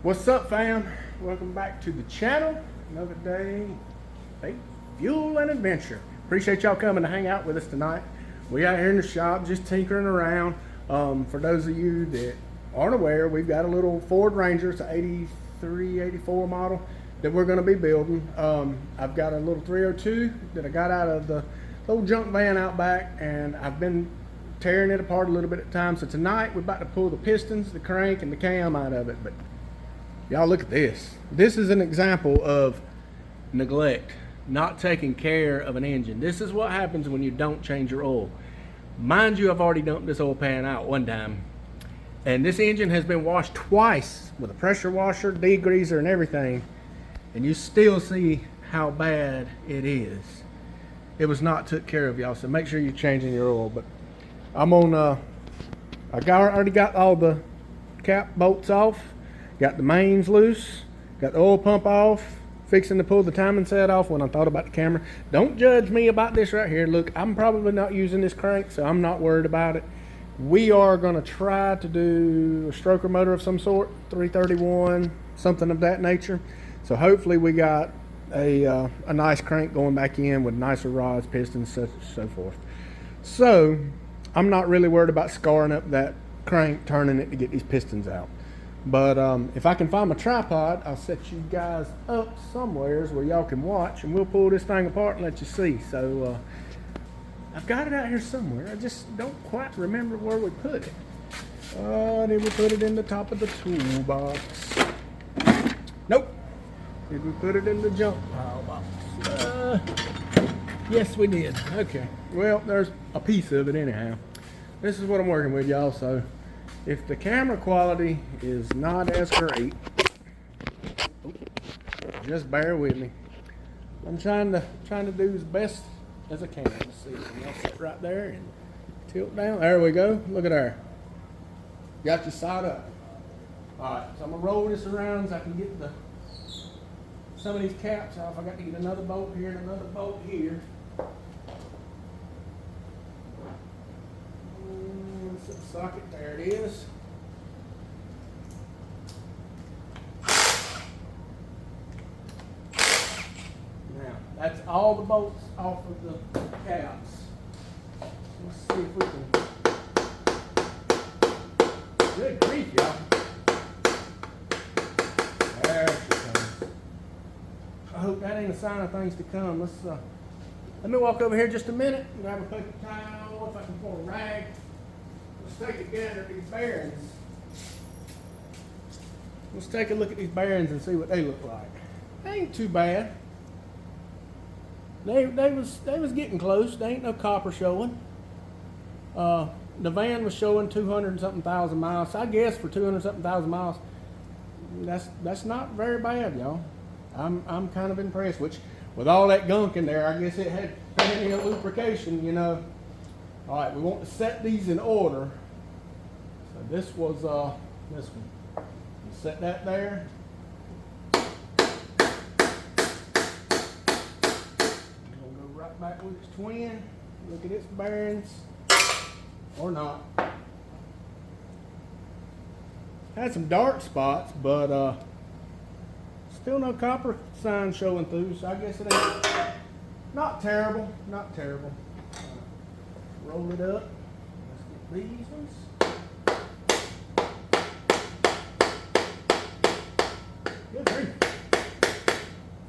What's up, fam? Welcome back to the channel. Another day, faith, fuel, and adventure. Appreciate y'all coming to hang out with us tonight. We out here in the shop just tinkering around. For those of you that aren't aware, we've got a little Ford Ranger. It's an 83, 84 model that we're going to be building. I've got a little 302 that I got out of the old junk van out back, and I've been tearing it apart a little bit at a time. So tonight we're about to pull the pistons, the crank, and the cam out of it. But y'all look at this. This is an example of neglect, not taking care of an engine. This is what happens when you don't change your oil. Mind you, I've already dumped this oil pan out one time, and this engine has been washed twice with a pressure washer, degreaser, and everything, and you still see how bad it is. It was not took care of, y'all, so make sure you're changing your oil. But I'm on, already got all the cap bolts off. Got the mains loose, got the oil pump off, fixing to pull the timing set off when I thought about the camera. Don't judge me about this right here. Look, I'm probably not using this crank, so I'm not worried about it. We are gonna try to do a stroker motor of some sort, 331, something of that nature. So hopefully we got a nice crank going back in with nicer rods, pistons, so forth. So I'm not really worried about scarring up that crank, turning it to get these pistons out. But if I can find my tripod, I'll set you guys up somewheres where y'all can watch, and we'll pull this thing apart and let you see. So I've got it out here somewhere. I just don't quite remember where we put it. Did we put it in the top of the toolbox? Nope. Did we put it in the junk pile box? Yes, we did. Okay. Well, there's a piece of it anyhow. This is what I'm working with, y'all. So if the camera quality is not as great, just bear with me. I'm trying to do as best as I can. Let's see. I'll sit right there and tilt down. There we go. Look at there. Got you side up. All right. So I'm gonna roll this around so I can get some of these caps off. I got to get another bolt here and another bolt here. Socket, there it is. Now, that's all the bolts off of the caps. Let's see if we can. Good grief, y'all. There she comes. I hope that ain't a sign of things to come. Let me walk over here just a minute and grab a paper towel, if I can pull a rag. Let's take a gander at these bearings. Let's take a look at these bearings and see what they look like. They ain't too bad. They was getting close. They ain't no copper showing. The van was showing 200 and something thousand miles. So I guess for 200 something thousand miles, that's not very bad, y'all. I'm kind of impressed. Which, with all that gunk in there, I guess it had plenty of lubrication, you know. All right, we want to set these in order. So this was this one. You set that there. I'm gonna go right back with its twin. Look at its bearings, or not. Had some dark spots, but still no copper sign showing through. So I guess it ain't not terrible. Not terrible. Roll it up. Let's get these ones. Good grief.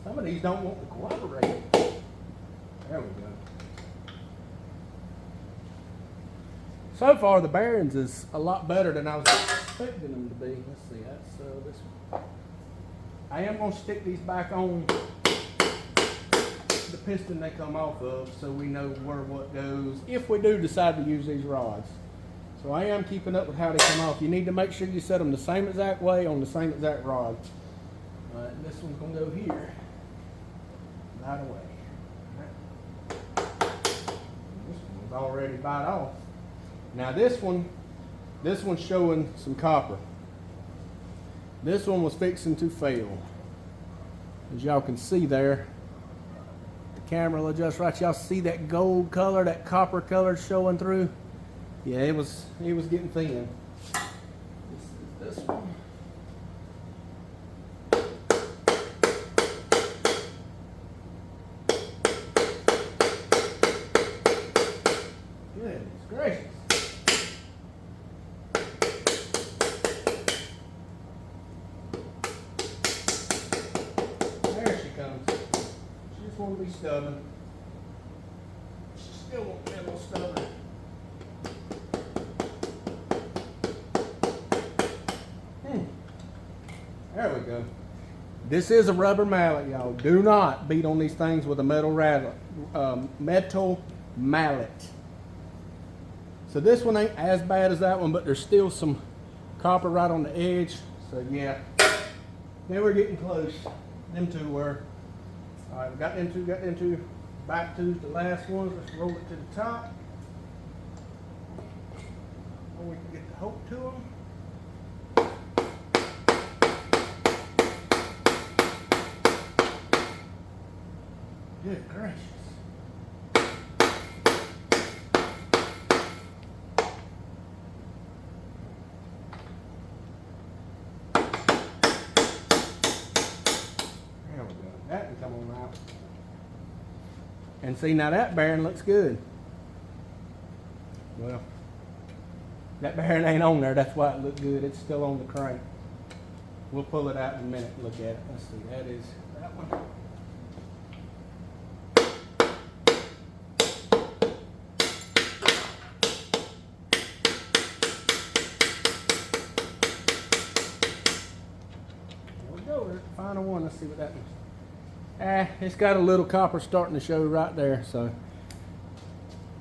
Some of these don't want to cooperate. There we go. So far, the bearings is a lot better than I was expecting them to be. Let's see. That's this one. I am going to stick these back on the piston they come off of, so we know where what goes if we do decide to use these rods. So I am keeping up with how they come off. You need to make sure you set them the same exact way on the same exact rod. This one's going to go here right away. This one's already bite off. Now this one's showing some copper. This one was fixing to fail. As y'all can see there, camera will adjust right. Y'all see that gold color, that copper color showing through? Yeah, it was getting thin. This is this one. Goodness gracious. There she comes. She just won't be stubborn. She still won't be a little stubborn. There we go. This is a rubber mallet, y'all. Do not beat on these things with a metal mallet. So this one ain't as bad as that one, but there's still some copper right on the edge. So yeah, now we're getting close. Them two were. All right, we got them two. Back two's the last ones. Let's roll it to the top. Or we can get the hook to them. Good gracious. There we go. That can come on out. And see, now that bearing looks good. Well, that bearing ain't on there. That's why it looked good. It's still on the crank. We'll pull it out in a minute and look at it. Let's see. That is that one. Final one. Let's see what that means. It's got a little copper starting to show right there. So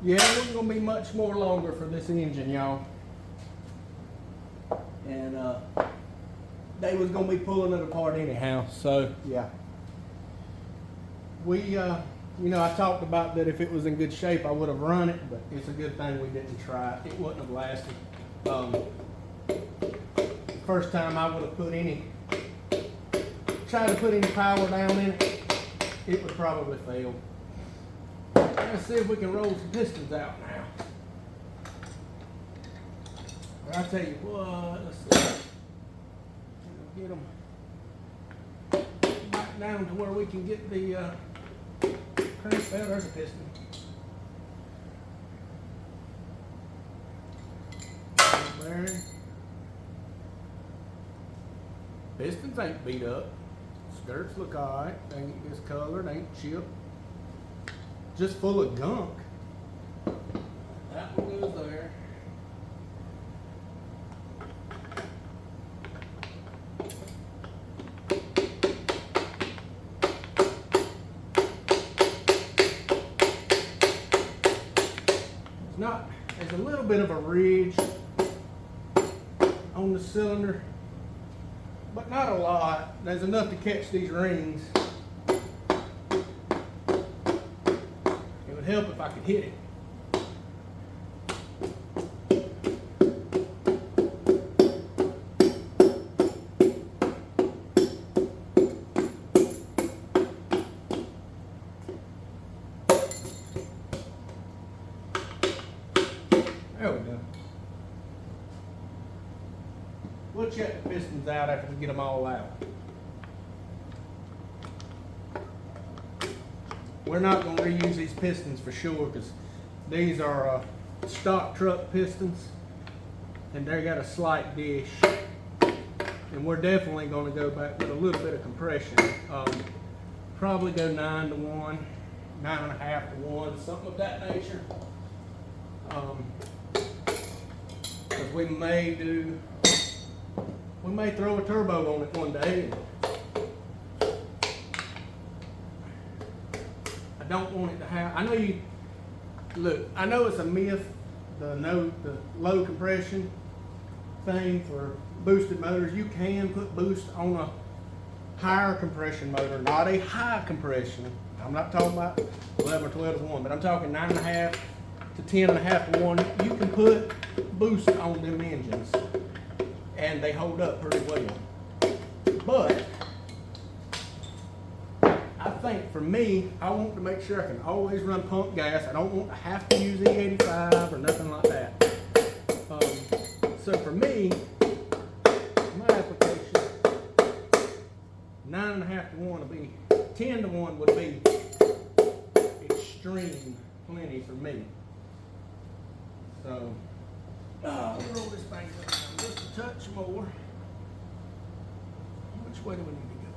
yeah, it wasn't gonna be much more longer for this engine, y'all. And they was gonna be pulling it apart anyhow. So yeah, we you know, I talked about that if it was in good shape I would have run it, but it's a good thing we didn't try it. It wouldn't have lasted. The first time I would have tried to put any power down in it, it would probably fail. Let's see if we can roll some pistons out now. But I tell you what, let's see. Get them back down to where we can get the crank. Well, there's a piston. Bearing. Pistons ain't beat up. Skirts look alright. They ain't discolored, ain't chipped. Just full of gunk. That one goes there. There's a little bit of a ridge on the cylinder, but not a lot. There's enough to catch these rings. It would help if I could hit it. There we go. We'll check the pistons out after we get them all out. We're not going to reuse these pistons for sure, because these are stock truck pistons and they got a slight dish, and we're definitely going to go back with a little bit of compression. Probably go 9 to 1, 9.5 to 1, something of that nature. Because we may throw a turbo on it one day. I don't want it to have, I know it's a myth, the low compression thing for boosted motors. You can put boost on a higher compression motor, not a high compression. I'm not talking about 11 or 12 to 1, but I'm talking 9.5 to 10.5 to 1. You can put boost on them engines and they hold up pretty well. But I think for me, I want to make sure I can always run pump gas. I don't want to have to use E85 or nothing like that. So for me, my application, 9.5 to 1 would be, 10 to 1 would be extreme plenty for me. So, we'll roll this thing down just a touch more. Which way do we need to go?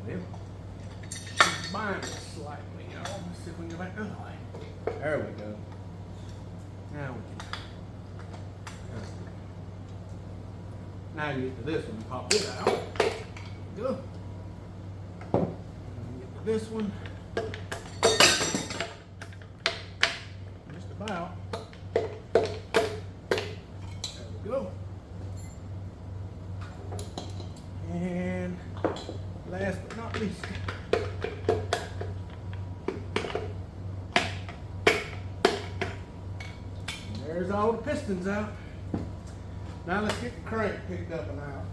Well, she's bind it slightly, y'all. Let's see if we can go back the other way. There we go. Now we can. Now you get to this one, pop it out. Go. Get to this one. Just about. There we go. And last but not least. There's all the pistons out. Now let's get the crank picked up and out.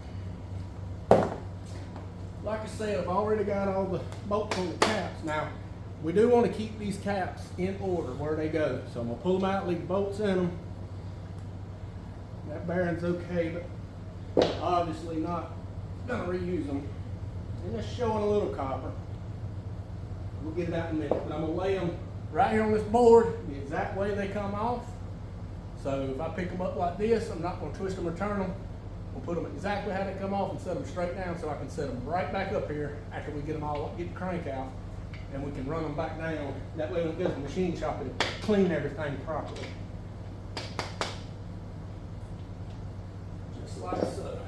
Like I said, I've already got all the bolts on the caps. Now, we do want to keep these caps in order where they go. So I'm going to pull them out, leave the bolts in them. That bearing's okay, but obviously not going to reuse them. And just showing a little copper. We'll get it out in a minute. But I'm going to lay them right here on this board, the exact way they come off. So if I pick them up like this, I'm not going to twist them or turn them. We'll put them exactly how they come off and set them straight down so I can set them right back up here after we get them all, get the crank out, and we can run them back down. That way when it goes to the machine shop, it'll clean everything properly. Just like so.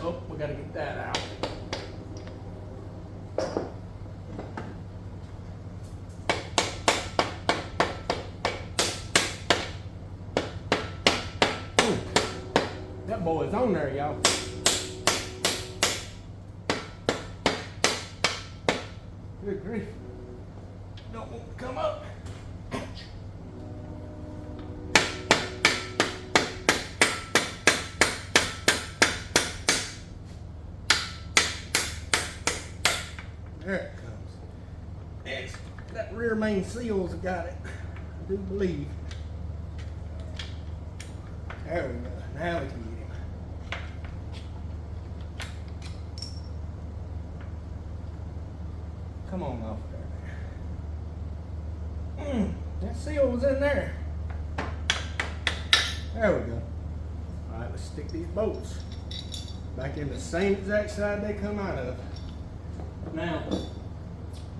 Oh, we got to get that out. That boy's on there, y'all. Good grief. Don't want to come up. There it comes. It's, that rear main seal's got it, I do believe. There we go. Now we can get him. Come on off there. That seal was in there. There we go. All right, let's stick these bolts back in the same exact side they come out of. Now,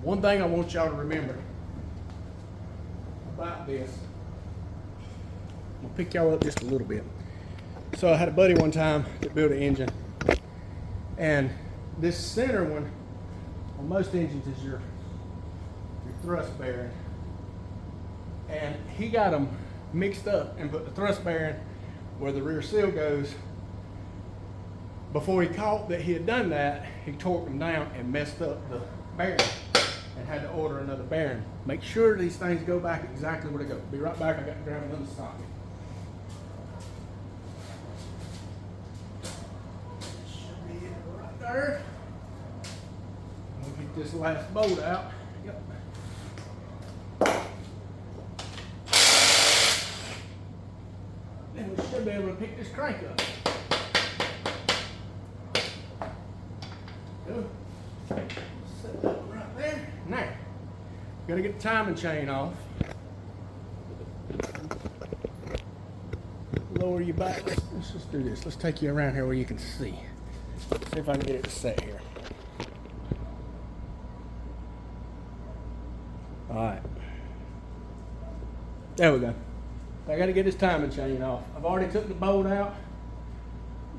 one thing I want y'all to remember about this, I'm gonna pick y'all up just a little bit. So I had a buddy one time that built an engine, and this center one on most engines is your thrust bearing, and he got them mixed up and put the thrust bearing where the rear seal goes. Before he caught that he had done that, he torqued them down and messed up the bearing and had to order another bearing. Make sure these things go back exactly where they go. Be right back. I got to grab another socket. Should be it right there. We'll get this last bolt out. Yep. Then we should be able to pick this crank up. Set that one right there. Now, gotta get the timing chain off. Lower you back. Let's just do this. Let's take you around here where you can see. See if I can get it to set here. All right. There we go. I gotta get this timing chain off. I've already took the bolt out.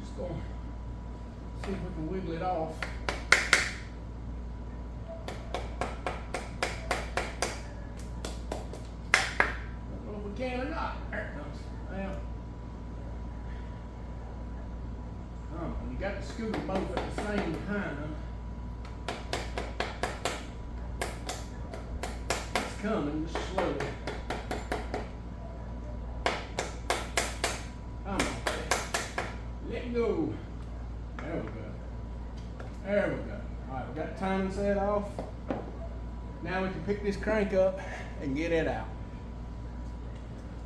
Just gonna see if we can wiggle it off. Can or not. There it comes. Well, when you got the scooter both at the same time, it's coming just slowly. Come on. Let go. There we go. There we go. All right, we got the timing set off. Now we can pick this crank up and get it out.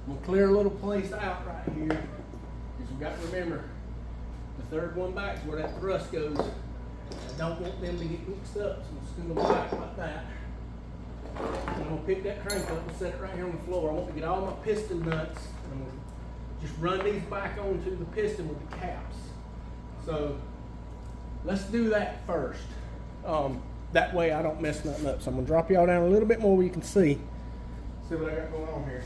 We'll clear a little place out right here, because we've got to remember the third one back is where that thrust goes. I don't want them to get mixed up, so we'll scoot them back like that. pick that crank up and set it right here on the floor. I want to get all my piston nuts, and I'm going to just run these back onto the piston with the caps. So let's do that first. That way I don't mess nothing up. So I'm going to drop y'all down a little bit more where you can see what I got going on here.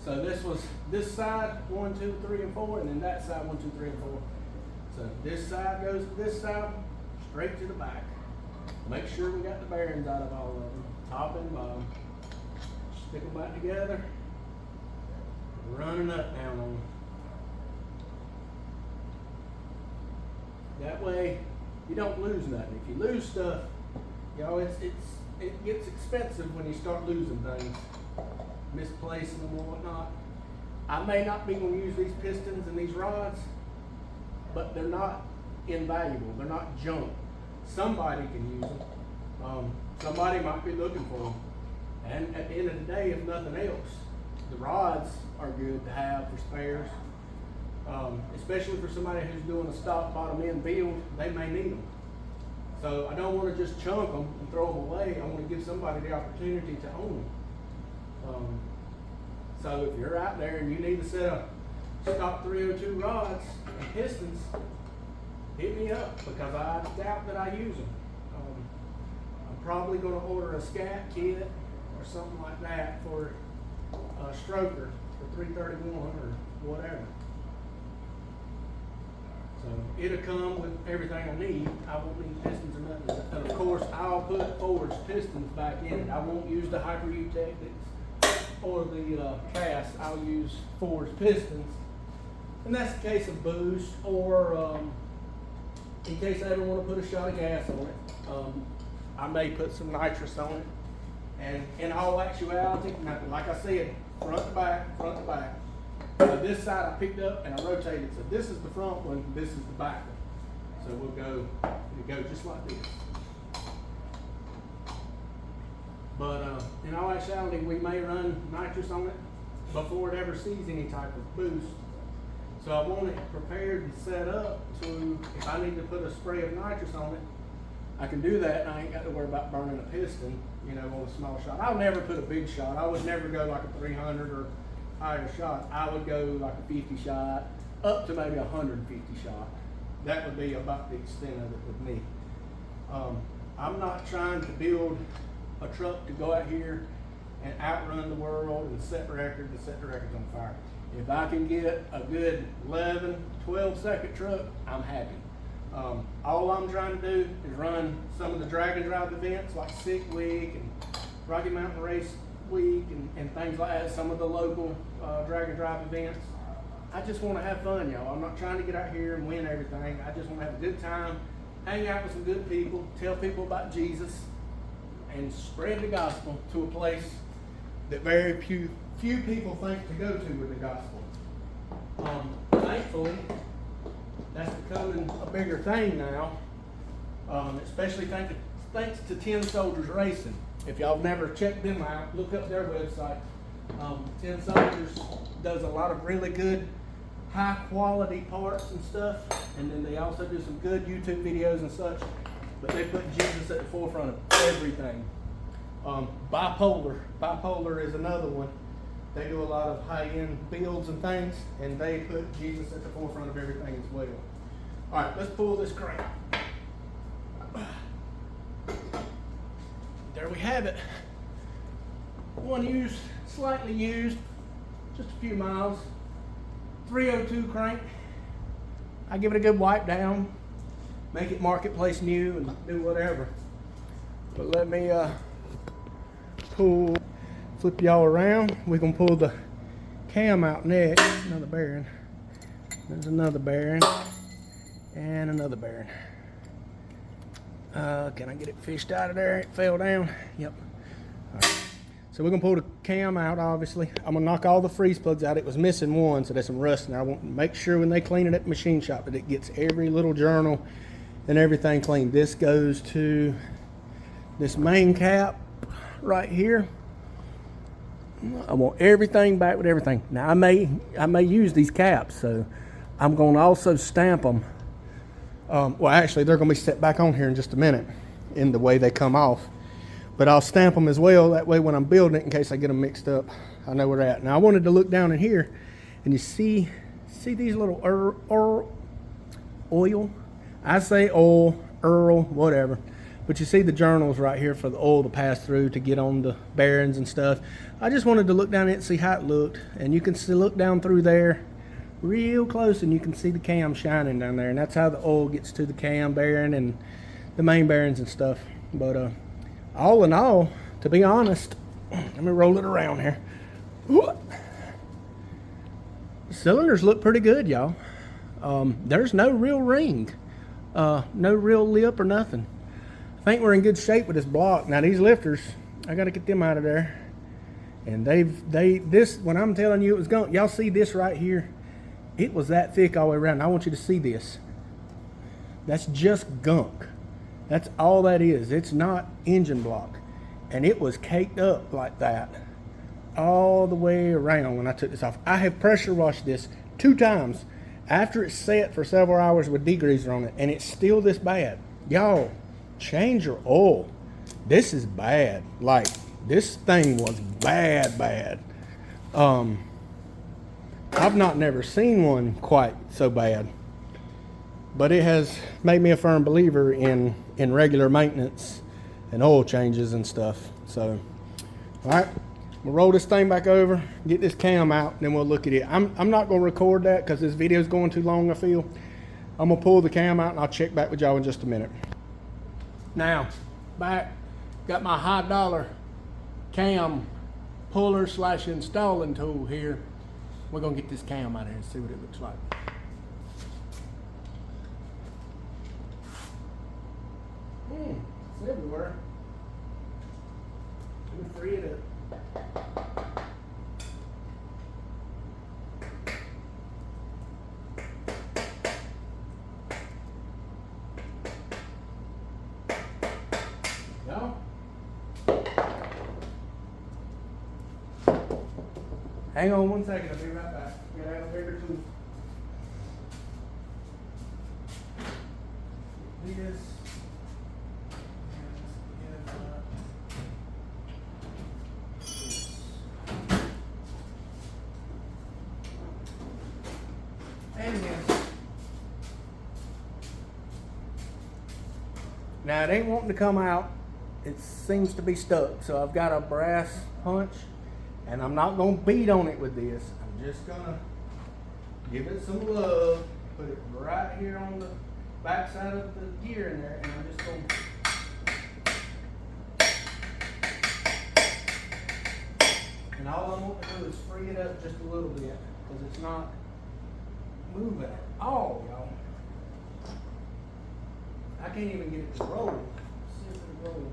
So this was this side, 1, 2, 3, and 4, and then that side, 1, 2, 3, and 4. So this side goes to this side, straight to the back. Make sure we got the bearings out of all of them, top and bottom. Stick them back together. Run a nut down on them. That way you don't lose nothing. If you lose stuff, you know, it gets expensive when you start losing things, misplacing them or whatnot. I may not be going to use these pistons and these rods, but they're not invaluable. They're not junk. Somebody can use them. Somebody might be looking for them. And at the end of the day, if nothing else, the rods are good to have for spares. Especially for somebody who's doing a stock bottom end build, they may need them. So I don't want to just chunk them and throw them away. I want to give somebody the opportunity to own them. So if you're out there and you need a set of stock 302 rods and pistons, hit me up, because I doubt that I use them. I'm probably going to order a scat kit or something like that for a stroker for 331 or whatever. So it'll come with everything I need. I won't need pistons or nothing. And of course, I'll put Ford's pistons back in it. I won't use the Hyper U Technics or the cast. I'll use Ford's pistons. And that's the case of boost, or in case I ever want to put a shot of gas on it. I may put some nitrous on it. And in all actuality, like I said, front to back, front to back. This side I picked up and I rotated. So this is the front one, this is the back one. So it'll go just like this. But in all actuality, we may run nitrous on it before it ever sees any type of boost. So I want it prepared and set up to, if I need to put a spray of nitrous on it, I can do that, and I ain't got to worry about burning a piston, you know, on a small shot. I'll never put a big shot. I would never go like a 300 or higher shot. I would go like a 50 shot, up to maybe 150 shot. That would be about the extent of it with me. I'm not trying to build a truck to go out here and outrun the world and set records on fire. If I can get a good 11, 12 second truck, I'm happy. All I'm trying to do is run some of the drag and drive events like Sick Week and Rocky Mountain Race Week and things like that, some of the local drag and drive events. I just want to have fun, y'all. I'm not trying to get out here and win everything. I just want to have a good time, hang out with some good people, tell people about Jesus, and spread the gospel to a place that very few people think to go to with the gospel. Thankfully, that's becoming a bigger thing now, especially thanks to Tin Soldiers Racing. If y'all have never checked them out, look up their website. Tin Soldiers does a lot of really good, high quality parts and stuff, and then they also do some good YouTube videos and such, but they put Jesus at the forefront of everything. Bipolar is another one. They do a lot of high-end builds and things, and they put Jesus at the forefront of everything as well. All right, let's pull this crank. There we have it. One used, slightly used, just a few miles. 302 crank. I give it a good wipe down, make it marketplace new, and do whatever. But let me flip y'all around. We're gonna pull the cam out next. Another bearing. There's another bearing and another bearing. Can I get it fished out of there? It fell down. Yep. All right. So we're gonna pull the cam out. Obviously, I'm gonna knock all the freeze plugs out. It was missing one, so there's some rust in there. I want to make sure when they clean it at the machine shop that it gets every little journal and everything clean. This goes to this main cap right here. I want everything back with everything. Now I may use these caps, so I'm going to also stamp them. Well, actually, they're going to be set back on here in just a minute in the way they come off. but I'll stamp them as well. That way when I'm building it, in case I get them mixed up, I know where they're at. Now I wanted to look down in here, and you see these little oil? I say oil, Earl, whatever. But you see the journals right here for the oil to pass through to get on the bearings and stuff. I just wanted to look down it and see how it looked. And you can see, look down through there real close, and you can see the cam shining down there. And that's how the oil gets to the cam bearing and the main bearings and stuff. But all in all, to be honest, let me roll it around here. The cylinders look pretty good, y'all. There's no real ring, no real lip or nothing. I think we're in good shape with this block. Now these lifters, I got to get them out of there. And this, when I'm telling you it was gunk, y'all see this right here? It was that thick all the way around. I want you to see this. That's just gunk. That's all that is. It's not engine block. And it was caked up like that all the way around when I took this off. I have pressure washed this 2 times after it's set for several hours with degreaser on it, and it's still this bad. Y'all, change your oil. This is bad. Like, this thing was bad. I've never seen one quite so bad, but it has made me a firm believer in regular maintenance and oil changes and stuff. So, all right, we'll roll this thing back over, get this cam out, and then we'll look at it. I'm not going to record that because this video is going too long, I feel. I'm going to pull the cam out, and I'll check back with y'all in just a minute. Now, back, got my high dollar cam puller / installing tool here. We're going to get this cam out of here and see what it looks like. It's everywhere. Let me free it up. No? Hang on 1 second, I'll be right back. Gotta have a bigger tool. This. And this. Now it ain't wanting to come out. It seems to be stuck. So I've got a brass punch, and I'm not gonna beat on it with this. I'm just gonna give it some love. Put it right here on the back side of the gear in there, and I'm just gonna and all I want to do is free it up just a little bit, because it's not moving at all, y'all. I can't even get it to roll. See if it'll roll.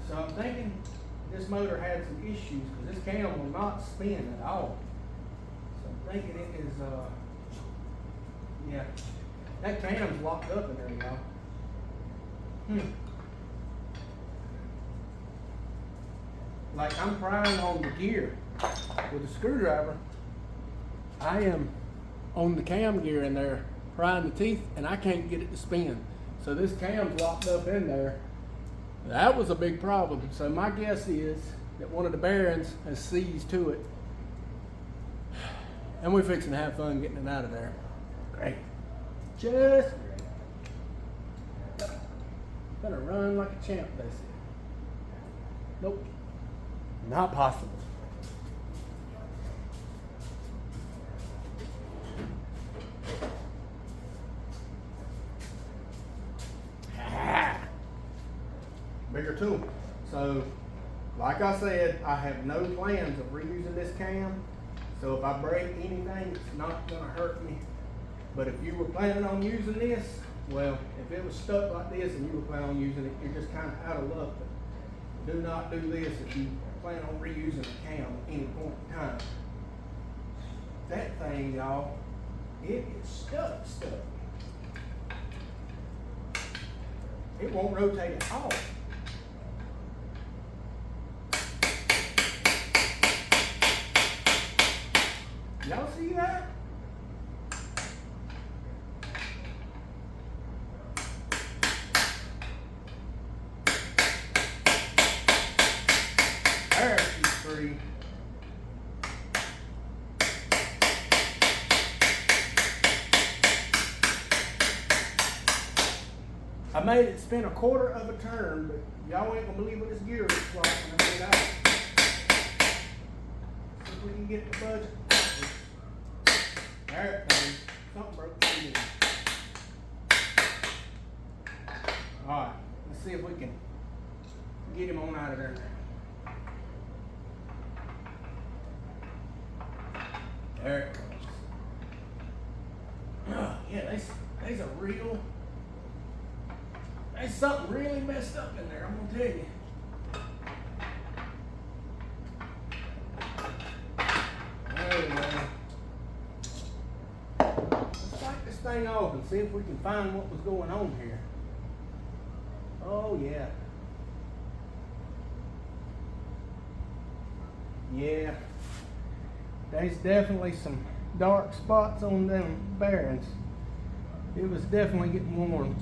So I'm thinking this motor had some issues, because this cam will not spin at all. So I'm thinking it is, yeah, that cam's locked up in there, y'all. Like I'm prying on the gear with a screwdriver. I am on the cam gear in there, prying the teeth, and I can't get it to spin. So this cam's locked up in there. That was a big problem. So my guess is that one of the bearings has seized to it. And we're fixing to have fun getting it out of there. Great. Just great. Gonna run like a champ, they said. Nope. Not possible. Bigger tool. So, like I said, I have no plans of reusing this cam. So if I break anything, it's not gonna hurt me. But if you were planning on using this, well, if it was stuck like this and you were planning on using it, you're just kind of out of luck. But do not do this if you plan on reusing a cam at any point in time. That thing, y'all, it is stuck. It won't rotate at all. Y'all see that? 3. I made it spin a quarter of a turn, but y'all ain't gonna believe what this gear looks like when I get it out. See if we can get the budget. There it goes. Something broke through there. Alright, let's see if we can get him on out of there now. There it goes. Oh, yeah, there's a real... There's something really messed up in there, I'm gonna tell you. There we go. Let's take this thing off and see if we can find what was going on here. Oh yeah. Yeah. There's definitely some dark spots on them bearings. It was definitely getting worn.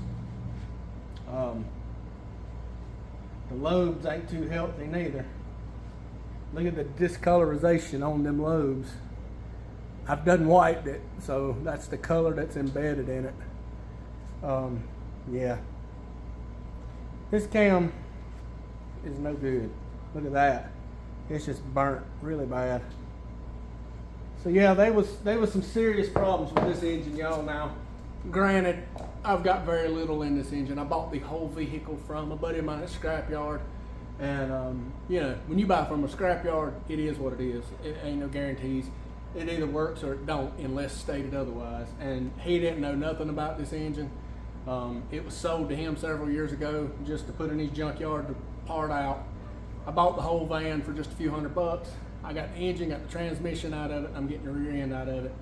The lobes ain't too healthy neither. Look at the discolorization on them lobes. I've done wiped it, so that's the color that's embedded in it. Yeah. This cam is no good. Look at that. It's just burnt really bad. So yeah, there was some serious problems with this engine, y'all. Now, granted, I've got very little in this engine. I bought the whole vehicle from a buddy of mine at Scrapyard, and you know, when you buy from a scrapyard, it is what it is. It ain't no guarantees. It either works or it don't, unless stated otherwise. And he didn't know nothing about this engine. It was sold to him several years ago just to put in his junkyard to part out. I bought the whole van for just a few $100. I got the engine, got the transmission out of it. I'm getting the rear end out of it.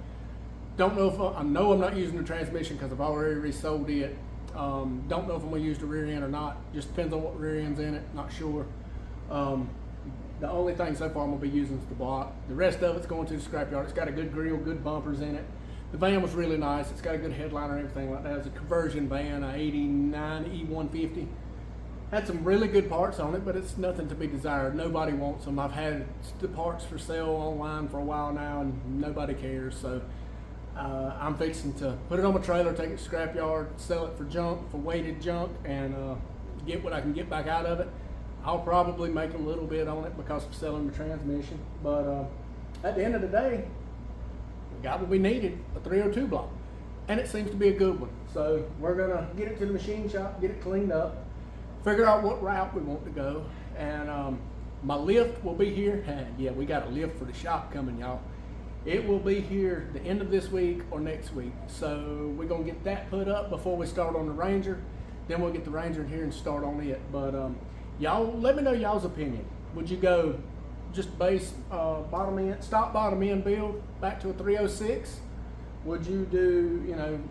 Don't know if I know I'm not using the transmission because I've already resold it. Don't know if I'm gonna use the rear end or not. Just depends on what rear end's in it. Not sure. The only thing so far I'm gonna be using is the block. The rest of it's going to the scrapyard. It's got a good grill, good bumpers in it. The van was really nice. It's got a good headliner and everything like that. It's a conversion van, a '89 E150. Had some really good parts on it, but it's nothing to be desired. Nobody wants them. I've had the parts for sale online for a while now, and nobody cares. So I'm fixing to put it on my trailer, take it to scrapyard, sell it for junk, for weighted junk, and get what I can get back out of it. I'll probably make a little bit on it because of selling the transmission. But at the end of the day, we got what we needed, a 302 block. And it seems to be a good one. So we're gonna get it to the machine shop, get it cleaned up, figure out what route we want to go. And my lift will be here. Yeah, we got a lift for the shop coming, y'all. It will be here the end of this week or next week. So we're gonna get that put up before we start on the Ranger. Then we'll get the Ranger in here and start on it. But y'all, let me know y'all's opinion. Would you go just base bottom end, stock bottom end build back to a 306? Would you do,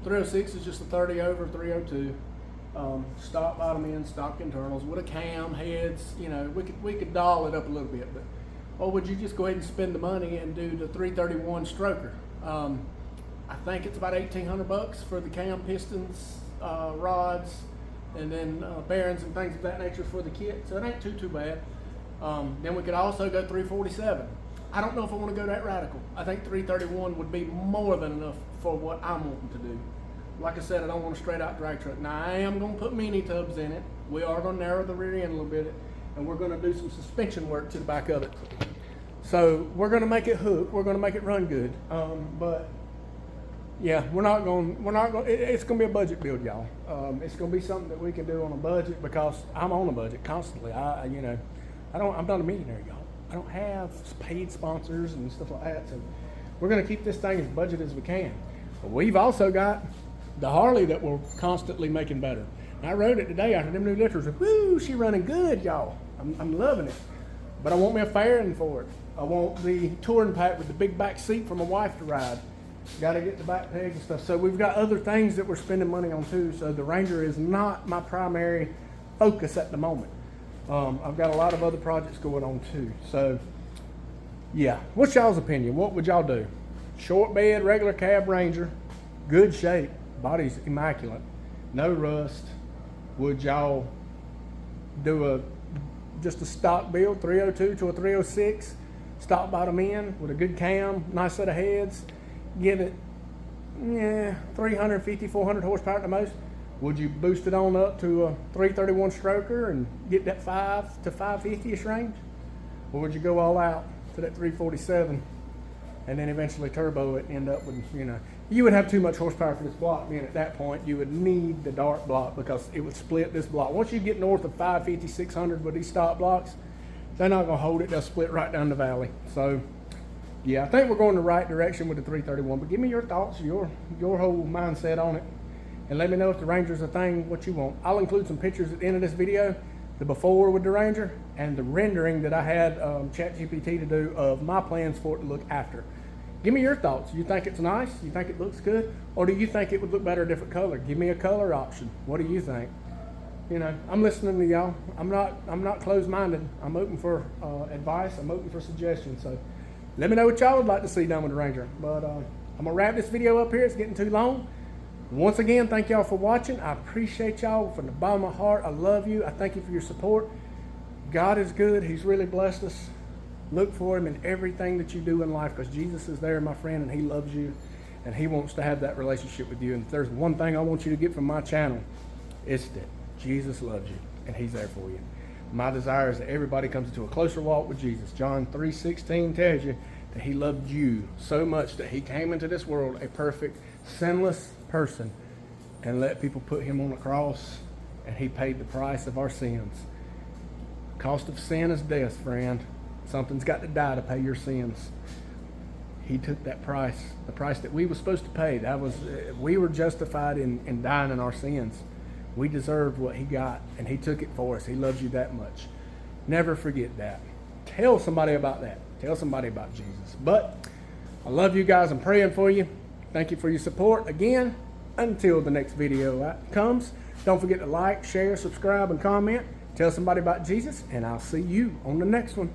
306 is just a 30 over 302. Stock bottom end, stock internals with a cam, heads, we could doll it up a little bit, but or would you just go ahead and spend the money and do the 331 stroker? I think it's about $1,800 for the cam, pistons, rods, and then bearings and things of that nature for the kit, so it ain't too bad. Then we could also go 347. I don't know if I want to go that radical. I think 331 would be more than enough for what I'm wanting to do. Like I said, I don't want a straight out drag truck. Now I am going to put mini tubs in it. We are going to narrow the rear end a little bit, and we're going to do some suspension work to the back of it. So we're going to make it hook. We're going to make it run good. But yeah, it's going to be a budget build, y'all. It's going to be something that we can do on a budget because I'm on a budget constantly. I'm not a millionaire, y'all. I don't have paid sponsors and stuff like that. So we're going to keep this thing as budget as we can. But we've also got the Harley that we're constantly making better. And I rode it today after them new lifters. Woo, she running good, y'all. I'm loving it. But I want me a fairing for it. I want the touring pack with the big back seat for my wife to ride. Got to get the back pegs and stuff. So we've got other things that we're spending money on too. So the Ranger is not my primary focus at the moment. I've got a lot of other projects going on too. So yeah, what's y'all's opinion? What would y'all do? Short bed, regular cab Ranger, good shape, body's immaculate, no rust. Would y'all do just a stock build, 302 to a 306? stock bottom end with a good cam, nice set of heads, give it 350, 400 horsepower at the most. Would you boost it on up to a 331 stroker and get that 5 to 550ish range? Or would you go all out to that 347 and then eventually turbo it and end up with, you would have too much horsepower for this block being at that point. You would need the dark block because it would split this block. Once you get north of 550, 600 with these stock blocks, they're not gonna hold it. They'll split right down the valley. So yeah, I think we're going the right direction with the 331, but give me your thoughts, your whole mindset on it, and let me know if the Ranger's a thing, what you want. I'll include some pictures at the end of this video, the before with the Ranger and the rendering that I had ChatGPT to do of my plans for it to look after. Give me your thoughts. You think it's nice? You think it looks good? Or do you think it would look better a different color? Give me a color option. What do you think? I'm listening to y'all. I'm not closed-minded. I'm open for advice. I'm open for suggestions. So let me know what y'all would like to see done with the Ranger. But I'm gonna wrap this video up here. It's getting too long. Once again, thank y'all for watching. I appreciate y'all from the bottom of my heart. I love you. I thank you for your support. God is good. He's really blessed us. Look for him in everything that you do in life, because Jesus is there, my friend, and he loves you, and he wants to have that relationship with you. And if there's one thing I want you to get from my channel, it's that Jesus loves you, and he's there for you. My desire is that everybody comes into a closer walk with Jesus. John 3:16 tells you that he loved you so much that he came into this world a perfect, sinless person and let people put him on the cross, and he paid the price of our sins. Cost of sin is death, friend. Something's got to die to pay your sins. He took that price, the price that we were supposed to pay. We were justified in dying in our sins. We deserved what he got, and he took it for us. He loves you that much. Never forget that. Tell somebody about that. Tell somebody about Jesus. But I love you guys. I'm praying for you. Thank you for your support. Again, until the next video comes, don't forget to like, share, subscribe, and comment. Tell somebody about Jesus, and I'll see you on the next one.